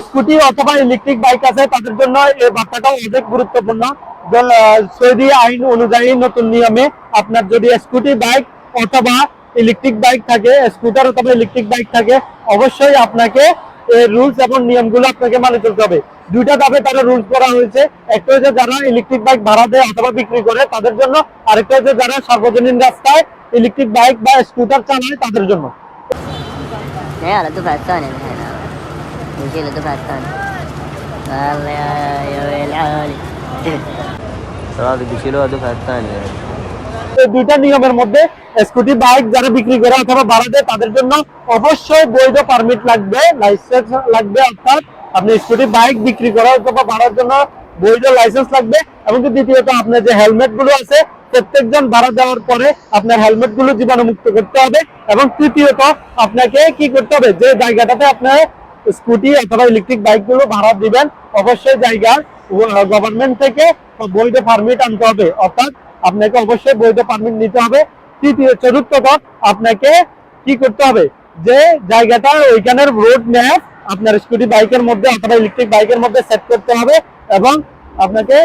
Scooty অথবা electric bike আছে তাদের জন্য এই বার্তাটা অনেক গুরুত্বপূর্ণ। সৌদি আইন অনুযায়ী নতুন নিয়মে আপনার যদি স্কুটি বাইক অথবা ইলেকট্রিক বাইক থাকে, স্কুটার অথবা ইলেকট্রিক বাইক থাকে, অবশ্যই আপনাকে এই রুলস এবং নিয়মগুলো আপনাকে মানে চলতে হবে। দুইটা ধাপে তারা রুলস করা হয়েছে। একটা হচ্ছে যারা ইলেকট্রিক বাইক ভাড়া দেয় অথবা বিক্রি করে তাদের জন্য, আরেকটা হচ্ছে যারা সার্বজনীন রাস্তায় ইলেকট্রিক বাইক বা স্কুটার চালায় তাদের জন্য। على الدفعة الثانية من هنا نشيل الدفعة الثانية والله يا ويل عالي هذه بيشيلوها الدفعة الثانية। দুইটা নিয়মের মধ্যে স্কুটি বাইক যারা বিক্রি করে অথবা ভাড়া দেয় তাদের জন্য অবশ্যই বৈধ পারমিট লাগবে, লাইসেন্স লাগবে। অর্থাৎ আপনি স্কুটি বাইক বিক্রি করা অথবা ভাড়ার জন্য বৈধ লাইসেন্স লাগবে। এবং দ্বিতীয়ত আপনার যে হেলমেট গুলো আছে প্রত্যেকজন ভাড়া দেওয়ার পরে আপনার হেলমেট গুলো জীবাণুমুক্ত করতে হবে। এবং তৃতীয়ত আপনাকে কি করতে হবে, যে জায়গাটাতে আপনার স্কুটি অথবা ইলেকট্রিক বাইক গুলো ভাড়া দিবেন অবশ্যই জায়গার গভর্নমেন্ট থেকে বৈধ পারমিট আনতে হবে। অর্থাৎ আপনাকে অবশ্যই বৈধ পারমিট নিতে হবে। চতুর্থত আপনাকে কি করতে হবে, যে জায়গাটা ওইখানের রোড ম্যাপ আপনার স্কুটি বাইকের মধ্যে অথবা ইলেকট্রিক বাইকের মধ্যে সেট করতে হবে এবং আপনাকে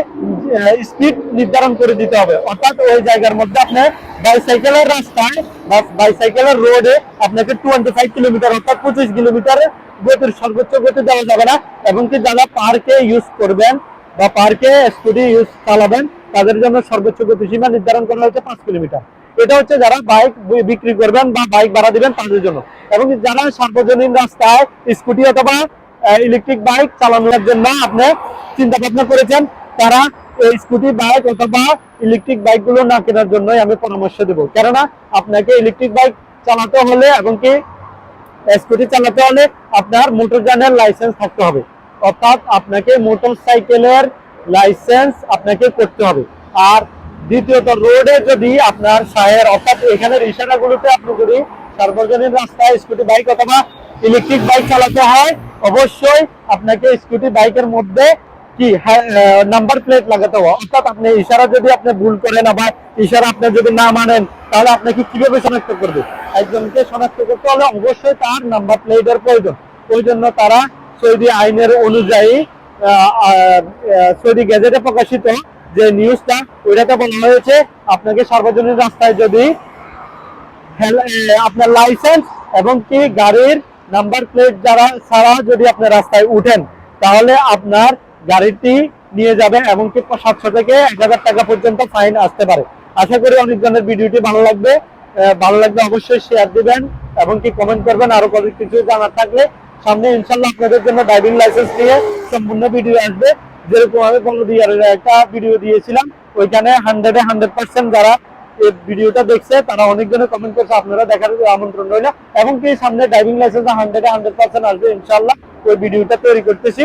স্পিড নির্ধারণ করে দিতে হবে। অর্থাৎ ওই জায়গার মধ্যে আপনার বাইসাইকেলের রাস্তায় বা বাইসাইকেলের রোডে আপনাকে 25 কিলোমিটার অর্থাৎ 25 কিলোমিটারের গতির সর্বোচ্চ গতি দেওয়া যাবে না। এবং কি যারা পার্কে ইউজ করবেন বা পার্কে স্কুটি ইউজ চালাবেন তাদের জন্য সর্বোচ্চ গতিসীমা নির্ধারণ করা হয়েছে 5 কিলোমিটার। এটা হচ্ছে যারা বাইক বিক্রি করবেন বা বাইক ভাড়া দিবেন তাদের জন্য। এবং যারা সার্বজনীন রাস্তায় স্কুটি অথবা ইলেকট্রিক বাইক চালানোর জন্য আপনি চিন্তা ভাবনা করেছেন, তারা এই স্কুটি বাইক অথবা ইলেকট্রিক বাইক গুলো না কেনার জন্যই আমি পরামর্শ দেব। কেননা আপনাকে ইলেকট্রিক বাইক চালাতে হলে এবং কি স্কুটি চালাতে হলে আপনার মোটরযানের লাইসেন্স থাকতে হবে। অর্থাৎ আপনাকে মোটরসাইকেলের লাইসেন্স আপনাকে করতে হবে। আর দ্বিতীয়ত রোডে যদি আপনার শাহের অর্থাৎ এখানের ইশারাগুলোতে আপনি যদি সার্বজনীন রাস্তায় স্কুটি বাইক অথবা ইলেকট্রিক বাইক চালাতে হয় অবশ্যই আপনাকে স্কুটি বাইকের মধ্যে কি নাম্বার প্লেট লাগাতে হবে। অর্থাৎ আপনি ইশারা যদি আপনি ভুল করেন বা ইশারা আপনি যদি না মানেন তাহলে আপনাকে কিভাবে শনাক্ত করবে? একজনকে শনাক্ত করতে হলে অবশ্যই তার নাম্বার প্লেটের প্রয়োজন। ওই জন্য তারা সৌদি আইনের অনুযায়ী সৌদি গেজেটে প্রকাশিত যে নিউজটা ওইটাতে বলা হয়েছে আপনাকে সার্বজনীন রাস্তায় যদি আপনার লাইসেন্স এবং কি গাড়ির নাম্বার প্লেট যারা ছাড়া যদি আপনার রাস্তায় উঠেন তাহলে আপনার গাড়িটি নিয়ে যাবে এবং কি 700 থেকে 1000 টাকা পর্যন্ত ফাইন আসতে পারে। আশা করি অনেকজনের ভিডিওটি ভালো লাগবে অবশ্যই শেয়ার দিবেন এবং কি কমেন্ট করবেন। আরো কিছু জানার থাকলে সামনে ইনশাল্লাহ আপনাদের জন্য ড্রাইভিং লাইসেন্স নিয়ে সম্পূর্ণ ভিডিও আসবে। যেরকম আমি 15 ইয়ারের একটা ভিডিও দিয়েছিলাম, ওইখানে 100% যারা এই ভিডিওটা দেখছে তারা অনেকজনে কমেন্ট করছে, আপনারা দেখার আমন্ত্রণ রইল। এবং কি সামনে ড্রাইভিং লাইসেন্স 100% আসবে ইনশাল্লাহ। ওই ভিডিওটা তৈরি করতেছি।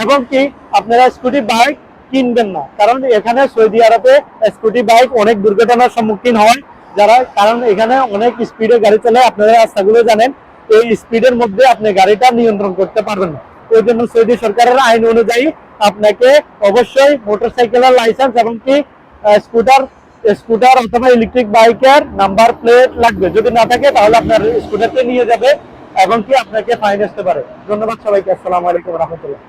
এবং কি আপনারা স্কুটি বাইক কিনবেন না, কারণ এখানে সৌদি আরবে স্কুটি বাইক অনেক দুর্ঘটনার সম্মুখীন হয় যারা, কারণ এখানে অনেক স্পিডে গাড়ি চলে। আপনারা রাস্তাগুলো জানেন, এই স্পিডের মধ্যে আপনি গাড়িটা নিয়ন্ত্রণ করতে পারবেন না। ওই জন্য সৌদি সরকারের আইন অনুযায়ী আপনাকে অবশ্যই মোটরসাইকেলের লাইসেন্স এবং কি স্কুটার অথবা ইলেকট্রিক বাইকের নাম্বার প্লেট লাগবে। যদি না থাকে তাহলে আপনার স্কুটারকে নিয়ে যাবে এবং কি আপনাকে ফাইন আসতে পারে। ধন্যবাদ সবাইকে। আসসালামু আলাইকুম রহমতুল্লাহ।